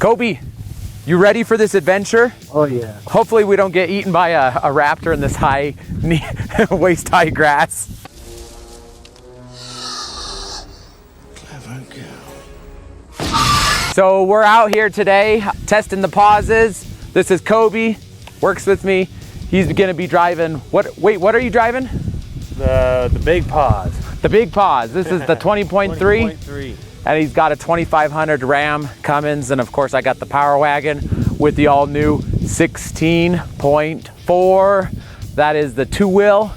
Coby, you ready for this adventure? Oh yeah. Hopefully we don't get eaten by a raptor in this high waist high grass. So we're out here today testing the pauses. This is Coby, works with me. He's gonna be driving, what are you driving? The big pause. The big pause. This is the 20.3. 20.3. And he's got a 2500 Ram Cummins, and of course I got the Power Wagon with the all new 16.4. That is the two wheel.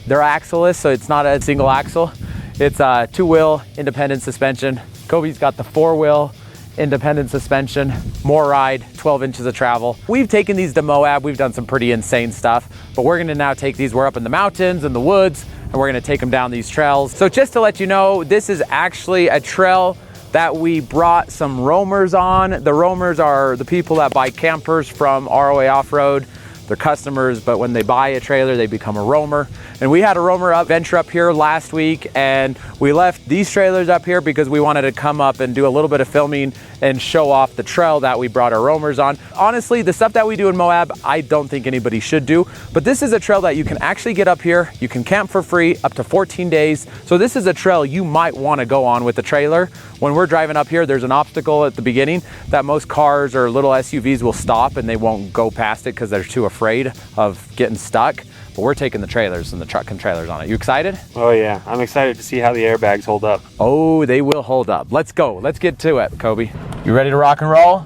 They're axle-less, so it's not a single axle. It's a two wheel independent suspension. Coby's got the four wheel independent suspension, more ride, 12 inches of travel. We've taken these to Moab. We've done some pretty insane stuff, but we're gonna now take these. We're up in the mountains and the woods, and we're gonna take them down these trails. So just to let you know, this is actually a trail that we brought some roamers on. The roamers are the people that buy campers from ROA Off-Road. They're customers, but when they buy a trailer, they become a roamer. And we had a roamer adventure up here last week, and we left these trailers up here because we wanted to come up and do a little bit of filming and show off the trail that we brought our roamers on. Honestly, the stuff that we do in Moab, I don't think anybody should do, but this is a trail that you can actually get up here. You can camp for free up to 14 days. So this is a trail you might want to go on with the trailer. When we're driving up here, there's an obstacle at the beginning that most cars or little SUVs will stop and they won't go past it because they're too afraid of getting stuck. But we're taking the trailers and the truck and trailers on it. You excited? Oh yeah, I'm excited to see how the airbags hold up. Oh, they will hold up. Let's go. Let's get to it, Coby. You ready to rock and roll?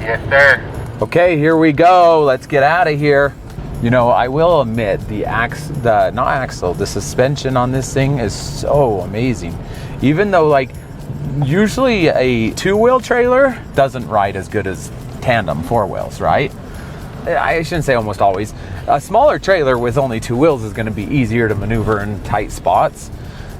Yes, sir. Okay, here we go. Let's get out of here. You know, I will admit the suspension on this thing is so amazing. Even though like usually a two-wheel trailer doesn't ride as good as tandem four wheels, right? I shouldn't say almost always. A smaller trailer with only two wheels is going to be easier to maneuver in tight spots,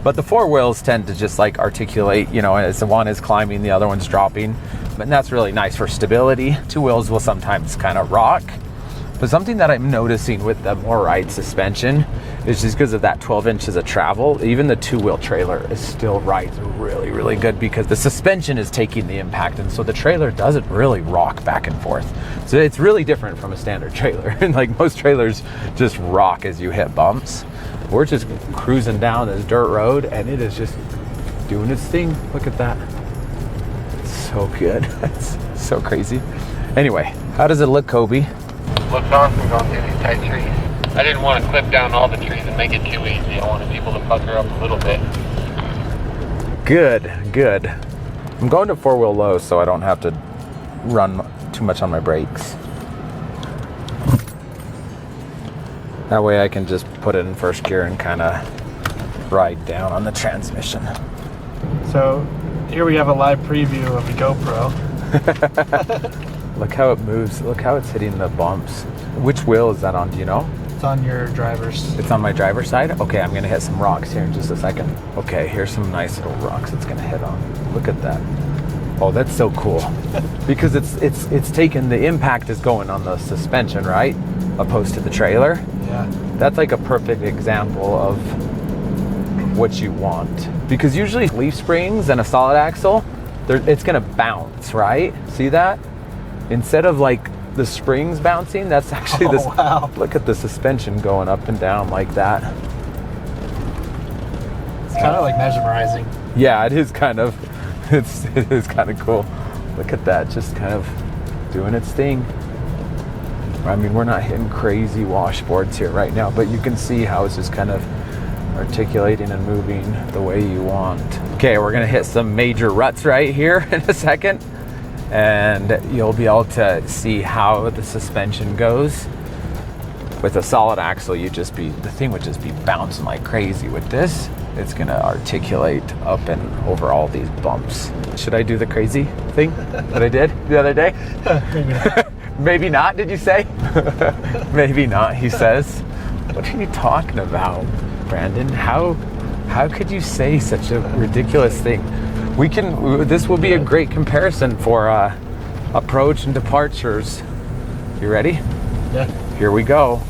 but the four wheels tend to just like articulate, you know, as the one is climbing, the other one's dropping, and that's really nice for stability. Two wheels will sometimes kind of rock. But something that I'm noticing with the more ride suspension is just because of that 12 inches of travel, even the two-wheel trailer is still rides really, really good because the suspension is taking the impact, and so the trailer doesn't really rock back and forth. So it's really different from a standard trailer. And like most trailers just rock as you hit bumps. We're just cruising down this dirt road and it is just doing its thing. Look at that. It's so good. It's so crazy. Anyway, how does it look, Coby? Looks awesome going through these tight trees. I didn't want to clip down all the trees and make it too easy. I wanted people to pucker up a little bit. Good, good. I'm going to four-wheel low so I don't have to run too much on my brakes. That way I can just put it in first gear and kind of ride down on the transmission. So here we have a live preview of the GoPro. Look how it moves. Look how it's hitting the bumps. Which wheel is that on? Do you know? It's on your driver's. It's on my driver's side? Okay, I'm gonna hit some rocks here in just a second. Okay, here's some nice little rocks it's gonna hit on. Look at that. Oh, that's so cool. Because it's taken, the impact is going on the suspension, right? Opposed to the trailer. Yeah. That's like a perfect example of what you want. Because usually leaf springs and a solid axle, it's gonna bounce, right? See that? Instead of like the springs bouncing, that's actually this. Wow. Look at the suspension going up and down like that. It's kind of like mesmerizing. Yeah, it is kind of. It is kind of cool. Look at that, just kind of doing its thing. I mean, we're not hitting crazy washboards here right now, but you can see how it's just kind of articulating and moving the way you want. Okay, we're gonna hit some major ruts right here in a second, and you'll be able to see how the suspension goes. With a solid axle, the thing would just be bouncing like crazy. With this, it's gonna articulate up and over all these bumps. Should I do the crazy thing that I did the other day? Maybe not, did you say? Maybe not, he says. What are you talking about, Brandon? How could you say such a ridiculous thing? This will be a great comparison for approach and departures. You ready? Yeah. Here we go.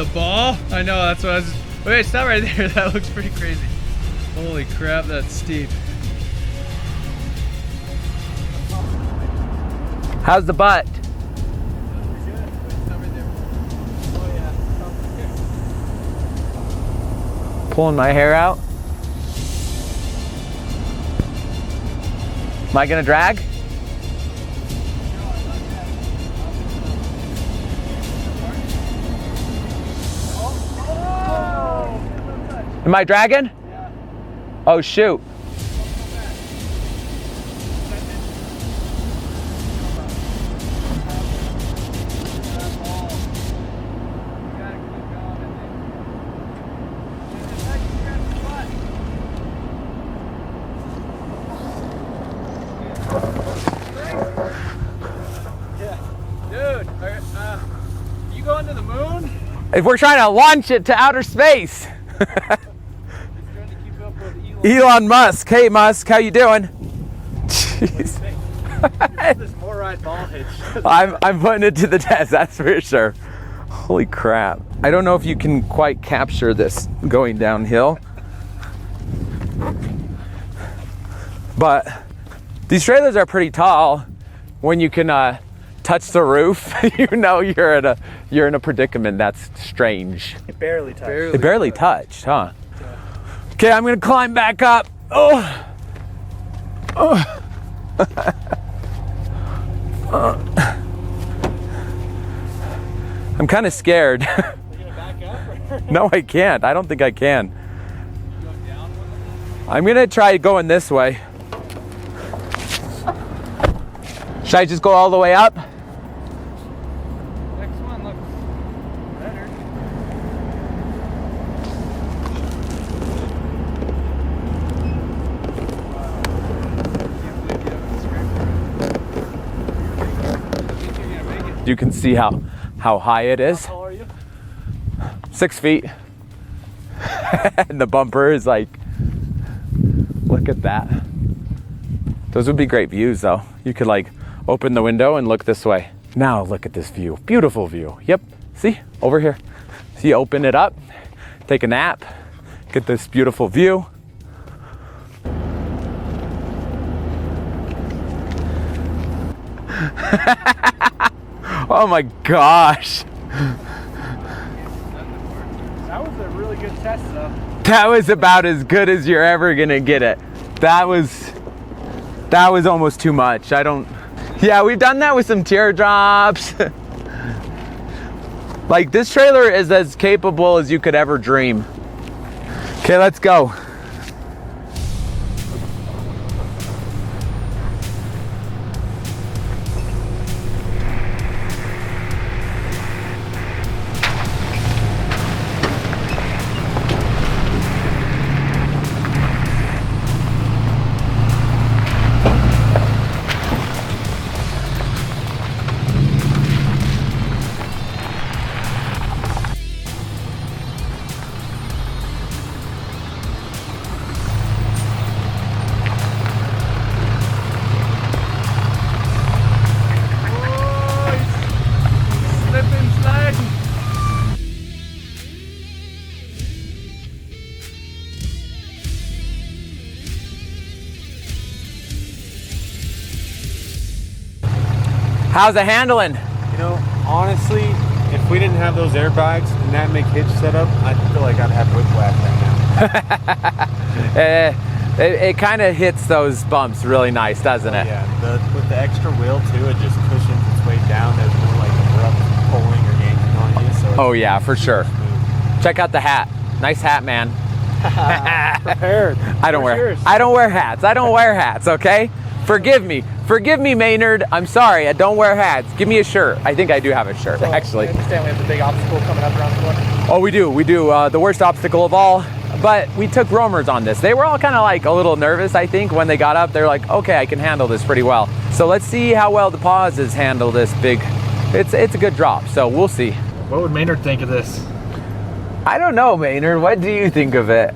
The ball? I know, that's what I was. Wait, stop right there. That looks pretty crazy. Holy crap, that's steep. How's the butt? Pulling my hair out. Am I gonna drag? Am I dragging? Yeah. Oh shoot. You going to the moon? If we're trying to launch it to outer space. Elon Musk. Hey Musk, how you doing? Jeez. This more ride ball hitch. I'm putting it to the test, that's for sure. Holy crap. I don't know if you can quite capture this going downhill. But these trailers are pretty tall. When you can touch the roof, you know you're in a predicament. That's strange. It barely touched. It barely touched, huh? Okay, I'm gonna climb back up. Oh. I'm kind of scared. Are you gonna back up? No, I can't. I don't think I can. I'm gonna try going this way. Should I just go all the way up? Next one looks better. You can see how high it is. How tall are you? 6 feet. And the bumper is like, look at that. Those would be great views though. You could like open the window and look this way. Now look at this view. Beautiful view. Yep. See? Over here. See, open it up, take a nap, get this beautiful view. Oh my gosh. That was a really good test though. That was about as good as you're ever gonna get it. That was almost too much. Yeah, we've done that with some teardrops. Like this trailer is as capable as you could ever dream. Okay, let's go. How's it handling? You know, honestly, if we didn't have those airbags and that big hitch setup, I feel like I'd have whiplash right now. It kind of hits those bumps really nice, doesn't it? Yeah, with the extra wheel too, it just cushions its way down. There's no like abrupt pulling or yanking on you. So Oh yeah, for sure. smooth. Check out the hat. Nice hat, man. Prepared. I don't wear hats. I don't wear hats, okay? Forgive me, Maynard. I'm sorry, I don't wear hats. Give me a shirt. I think I do have a shirt, actually. I understand we have the big obstacle coming up around the corner. Oh, we do. The worst obstacle of all. But we took roamers on this. They were all kind of like a little nervous, I think, when they got up. They're like, okay, I can handle this pretty well. So let's see how well the pauses handle this big. It's a good drop, so we'll see. What would Maynard think of this? I don't know, Maynard. What do you think of it?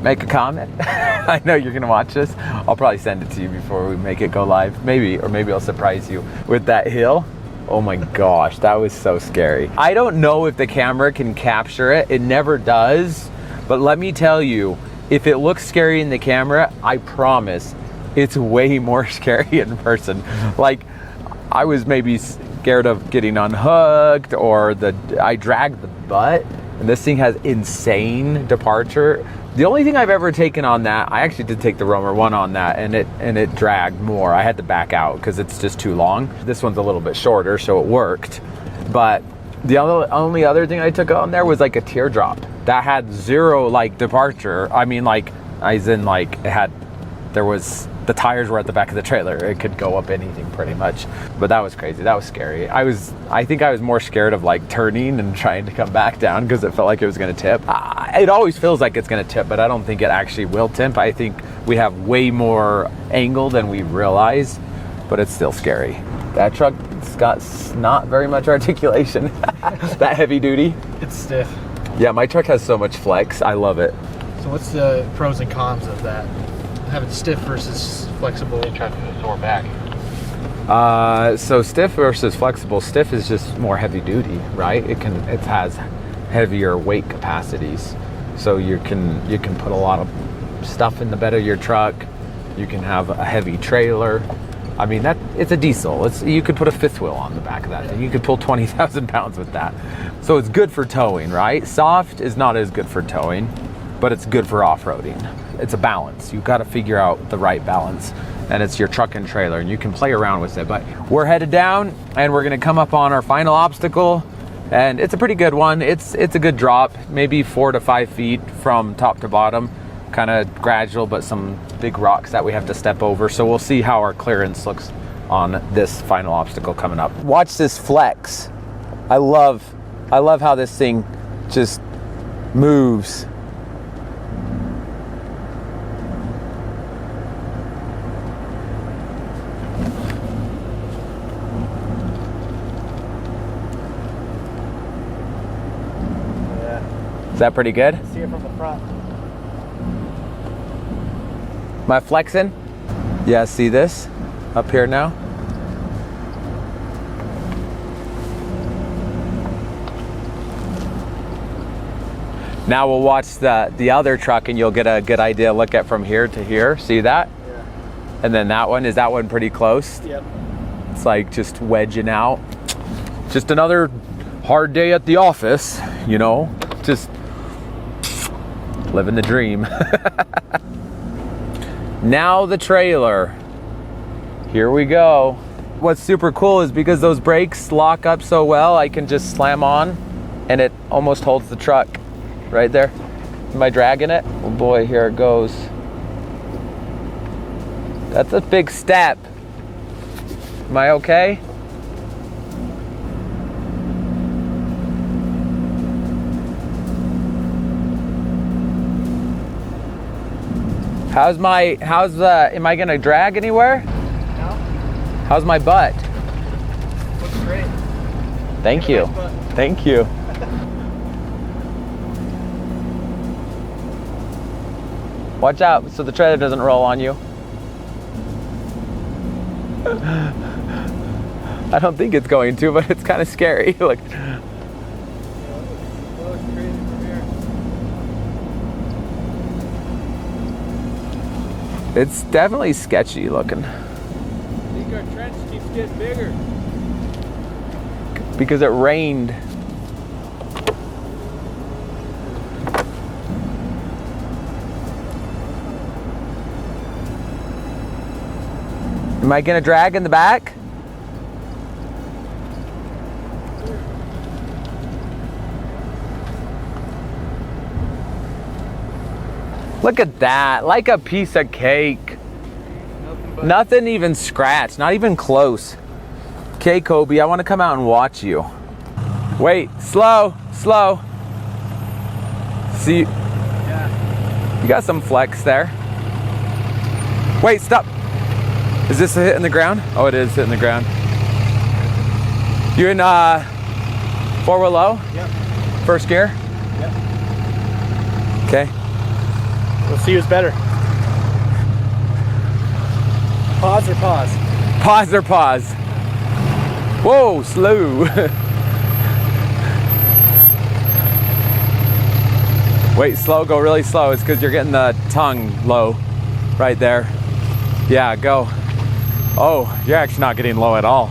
Make a comment. I know you're gonna watch this. I'll probably send it to you before we make it go live. Maybe I'll surprise you with that hill. Oh my gosh, that was so scary. I don't know if the camera can capture it. It never does. But let me tell you, if it looks scary in the camera, I promise it's way more scary in person. Like, I was maybe scared of getting unhooked, or I dragged the butt, and this thing has insane departure. The only thing I've ever taken on that, I actually did take the Roamer 1 on that, and it dragged more. I had to back out because it's just too long. This one's a little bit shorter, so it worked. But the only other thing I took on there was like a teardrop that had zero like departure. I mean, like, as in like the tires were at the back of the trailer. It could go up anything pretty much. But that was crazy. That was scary. I think I was more scared of like turning and trying to come back down because it felt like it was going to tip. It always feels like it's going to tip, but I don't think it actually will tip. I think we have way more angle than we realize, but it's still scary. That truck's got not very much articulation. That heavy duty. It's stiff. Yeah, my truck has so much flex. I love it. So what's the pros and cons of that? Having stiff versus flexible? You try to sore back. So stiff versus flexible. Stiff is just more heavy duty, right? It has heavier weight capacities. So you can put a lot of stuff in the bed of your truck. You can have a heavy trailer. I mean, it's a diesel. You could put a fifth wheel on the back of that thing. You could pull 20,000 pounds with that. So it's good for towing, right? Soft is not as good for towing, but it's good for off-roading. It's a balance. You've got to figure out the right balance, and it's your truck and trailer, and you can play around with it. But we're headed down, and we're going to come up on our final obstacle, and it's a pretty good one. It's a good drop, maybe 4 to 5 feet from top to bottom, kind of gradual, but some big rocks that we have to step over. So we'll see how our clearance looks on this final obstacle coming up. Watch this flex. I love how this thing just moves. Is that pretty good? See it from the front. Am I flexing? Yeah, see this up here now? Now we'll watch the other truck, and you'll get a good idea. Look at from here to here. See that? Yeah. And then that one, is that one pretty close? Yep. It's like just wedging out. Just another hard day at the office, you know? Just living the dream. Now the trailer. Here we go. What's super cool is because those brakes lock up so well, I can just slam on and it almost holds the truck right there. Am I dragging it? Oh boy, here it goes. That's a big step. Am I okay? Am I gonna drag anywhere? No. How's my butt? Looks great. Thank you. Nice butt. Thank you. Watch out so the trailer doesn't roll on you. I don't think it's going to, but it's kind of scary. Look. It's definitely sketchy looking. I think our trench keeps getting bigger. Because it rained. Am I gonna drag in the back? Look at that, like a piece of cake. Nothing even scratched, not even close. Okay, Coby, I want to come out and watch you. Wait, slow. See, Yeah. you got some flex there. Wait, stop. Is this a hit in the ground? Oh, it is hitting the ground. You're in 4-wheel low? Yep. First gear? Yep. Okay. We'll see who's better. Pause or pause? Pause or pause? Whoa, slow. Wait, slow, go really slow. It's because you're getting the tongue low right there. Yeah, go. Oh, you're actually not getting low at all.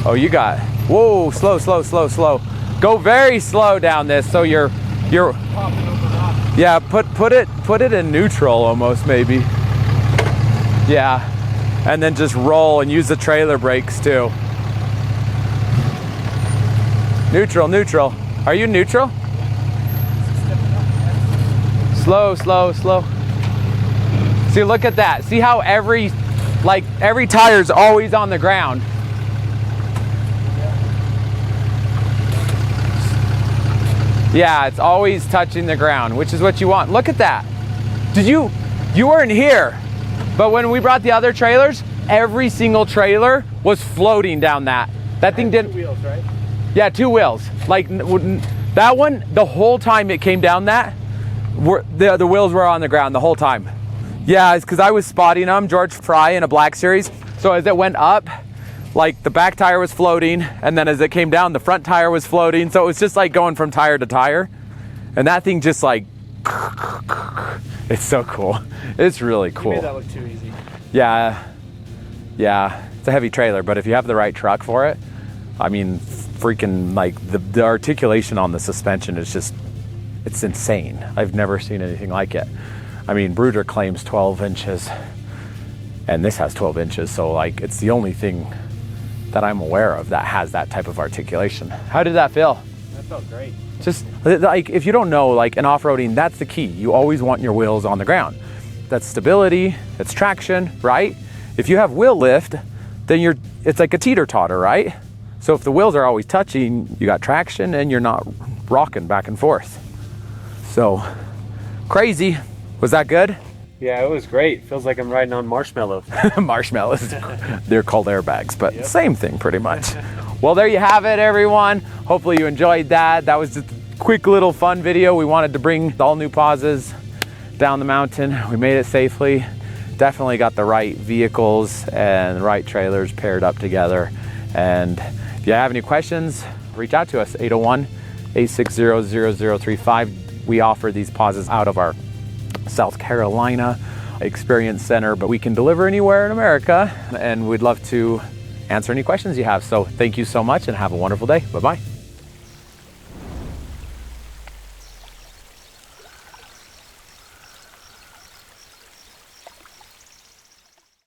Oh, you got, whoa, slow, slow, slow, slow. Go very slow down this so you're yeah, put it in neutral almost maybe. Yeah, and then just roll and use the trailer brakes too. Neutral, neutral. Are you neutral? Slow, slow, slow. See, look at that. See how every tire's always on the ground. Yeah, it's always touching the ground, which is what you want. Look at that. You weren't here, but when we brought the other trailers, every single trailer was floating down that. That thing didn't. 2 wheels, right? Yeah, 2 wheels. Like that one, the whole time it came down that, the wheels were on the ground the whole time. Yeah, it's because I was spotting them, George Fry in a Black Series. So as it went up, like the back tire was floating, and then as it came down, the front tire was floating. So it was just like going from tire to tire. And that thing just like, it's so cool. It's really cool. You made that look too easy. Yeah, it's a heavy trailer, but if you have the right truck for it, I mean, freaking like the articulation on the suspension is just, it's insane. I've never seen anything like it. I mean, Brochure claims 12 inches, and this has 12 inches, so like it's the only thing that I'm aware of that has that type of articulation. How did that feel? That felt great. Just like, if you don't know, like in off-roading, that's the key. You always want your wheels on the ground. That's stability, it's traction, right? If you have wheel lift, then it's like a teeter-totter, right? So if the wheels are always touching, you got traction and you're not rocking back and forth. So, crazy. Was that good? Yeah, it was great. Feels like I'm riding on marshmallows. Marshmallows. They're called airbags, but same thing pretty much. Well, there you have it, everyone. Hopefully you enjoyed that. That was just a quick little fun video. We wanted to bring the all new pauses down the mountain. We made it safely. Definitely got the right vehicles and the right trailers paired up together. And if you have any questions, reach out to us, 801-860-0035. We offer these pauses out of our South Carolina Experience Center, but we can deliver anywhere in America, and we'd love to answer any questions you have. So thank you so much and have a wonderful day. Bye-bye.